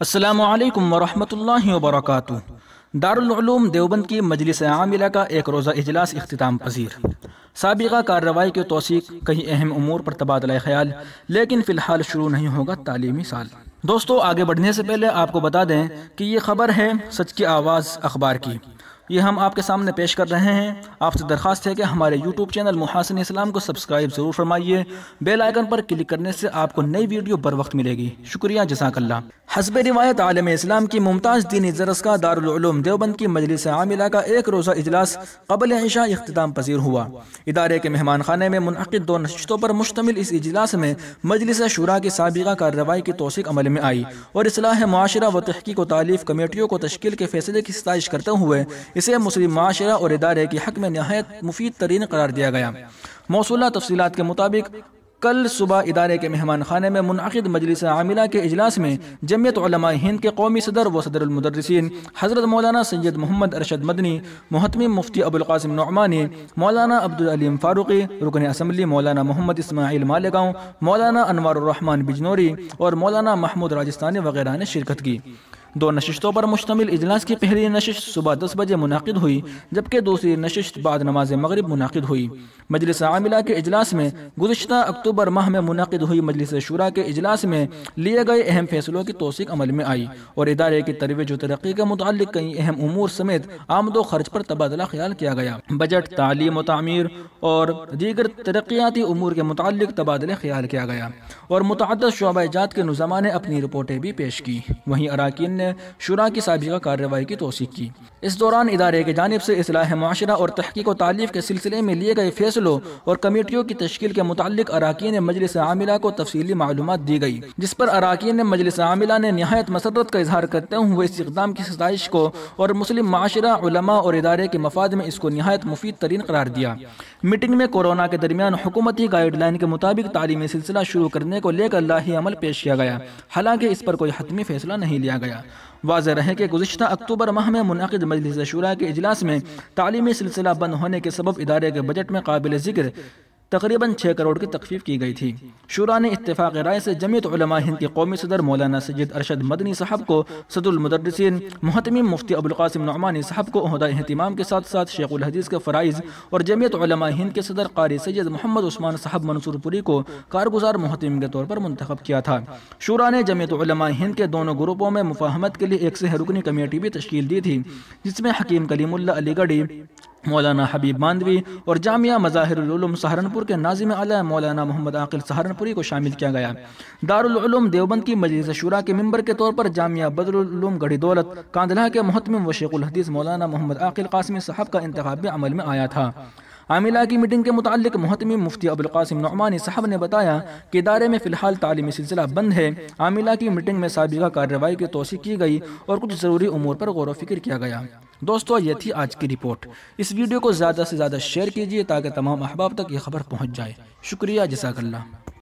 السلام علیکم ورحمۃ اللہ وبرکاتہ۔ دارالعلوم دیوبند کی مجلس عاملہ کا ایک روزہ اجلاس اختتام پذیر۔ سابقہ کارروائی کی توثیق، کئی اہم امور پر تبادلہ خیال، لیکن فی الحال شروع نہیں ہوگا تعلیمی سال۔ دوستو، آگے بڑھنے سے پہلے آپ کو بتا دیں کہ یہ خبر ہے سچ کی آواز اخبار کی۔ یہ ہم آپ کے سامنے پیش کر رہے ہیں۔ آپ سے درخواست ہے کہ ہمارے یوٹیوب چینل محاسن اسلام کو سبسکرائب ضرور فرمائیے۔ بیل آئیکن پر کلک کرنے سے آپ کو نئی ویڈیو بر وقت ملے گی۔ شکریہ، جزاک اللہ۔ حسب روایت عالم اسلام کی ممتاز دینی درسگاہ دارالعلوم دیوبند کی مجلس عاملہ کا ایک روزہ اجلاس قبل عشاء اختتام پذیر ہوا۔ ادارے کے مہمان خانے میں منعقد 2 نشستوں پر مشتمل اس اجلاس میں مجلس شورا کی سابقہ کارروائی کی توثیق عمل میں آئی اور اصلاح معاشرہ و تحقیق و تالیف کمیٹیوں کو تشکیل کے فیصلے کی ستائش کرتے ہوئے اسے مسلم معاشرہ اور ادارے کے حق میں نہایت مفید ترین قرار دیا گیا۔ موصولہ تفصیلات کے مطابق کل صبح ادارے کے مہمان خانے میں منعقد مجلس عاملہ کے اجلاس میں جمعیت علماء ہند کے قومی صدر و صدر المدرسین حضرت مولانا سید محمد ارشد مدنی، محتمم مفتی ابوالقاسم نعمانی، مولانا عبدالعلیم فاروقی، رکن اسمبلی مولانا محمد اسماعیل مالیگاؤں، مولانا انوار الرحمن بجنوری اور مولانا محمود راجستانی وغیرہ نے شرکت کی۔ 2 نشستوں پر مشتمل اجلاس کی پہلی نشست صبح 10 بجے منعقد ہوئی، جبکہ دوسری نشست بعد نماز مغرب منعقد ہوئی۔ مجلس عاملہ کے اجلاس میں گزشتہ اکتوبر ماہ میں منعقد ہوئی مجلس شورا کے اجلاس میں لیے گئے اہم فیصلوں کی توثیق عمل میں آئی اور ادارے کی ترویج و ترقی کے متعلق کئی اہم امور سمیت آمد و خرچ پر تبادلہ خیال کیا گیا۔ بجٹ، تعلیم و تعمیر اور دیگر ترقیاتی امور کے متعلق تبادلہ خیال کیا گیا اور متعدد شعبہ جات کے نظماء نے اپنی رپورٹیں بھی پیش کی۔ وہیں اراکین نے شورا کی سابقہ کارروائی کی توثیق کی۔ اس دوران ادارے کی جانب سے اصلاح معاشرہ اور تحقیق و تالیف کے سلسلے میں لیے گئے فیصلوں اور کمیٹیوں کی تشکیل کے متعلق اراکین مجلس عاملہ کو تفصیلی معلومات دی گئی، جس پر اراکین مجلس عاملہ نے نہایت مسرت کا اظہار کرتے ہوئے اس اقدام کی ستائش کو اور مسلم معاشرہ، علماء اور ادارے کے مفاد میں اس کو نہایت مفید ترین قرار دیا۔ میٹنگ میں کورونا کے درمیان حکومتی گائیڈ لائن کے مطابق تعلیمی سلسلہ شروع کرنے کو لے کر لاہی عمل پیش کیا گیا، حالانکہ اس پر کوئی حتمی فیصلہ نہیں لیا گیا۔ واضح رہے کہ گزشتہ اکتوبر ماہ میں منعقد مجلس شورا کے اجلاس میں تعلیمی سلسلہ بند ہونے کے سبب ادارے کے بجٹ میں قابل ذکر تقریباً 6 کروڑ کی تخفیف کی گئی تھی۔ شورا نے اتفاق رائے سے جمعیت علماء ہند کے قومی صدر مولانا سید ارشد مدنی صاحب کو صدر المدرسین، محتمم مفتی ابوالقاسم نعمانی صاحب کو عہدہ اہتمام کے ساتھ ساتھ شیخ الحدیث کے فرائض اور جمعیت علماء ہند کے صدر قاری سید محمد عثمان صاحب منصور پوری کو کارگزار محتمم کے طور پر منتخب کیا تھا۔ شورا نے جمعیت علماء ہند کے دونوں گروپوں میں مفاہمت کے لیے ایک 100 رکنی کمیٹی بھی تشکیل دی تھی، جس میں حکیم کلیم اللہ علی گڑھی، مولانا حبیب ماندوی اور جامعہ مظاہر العلوم سہارنپور کے ناظم اعلیٰ مولانا محمد عاقل سہارنپوری کو شامل کیا گیا۔ دارالعلوم دیوبند کی مجلس شورا کے ممبر کے طور پر جامعہ بدر العلوم گڑھی دولت کاندھلہ کے محتمم و شیخ الحدیث مولانا محمد عاقل قاسمی صاحب کا انتخاب بھی عمل میں آیا تھا۔ عاملہ کی میٹنگ کے متعلق محتمم مفتی ابوالقاسم نعمانی صاحب نے بتایا کہ ادارے میں فی الحال تعلیمی سلسلہ بند ہے۔ عاملہ کی میٹنگ میں سابقہ کارروائی کی توثیق کی گئی اور کچھ ضروری امور پر غور و فکر کیا گیا۔ دوستو، یہ تھی آج کی رپورٹ۔ اس ویڈیو کو زیادہ سے زیادہ شیئر کیجیے تاکہ تمام احباب تک یہ خبر پہنچ جائے۔ شکریہ، جزاک اللہ۔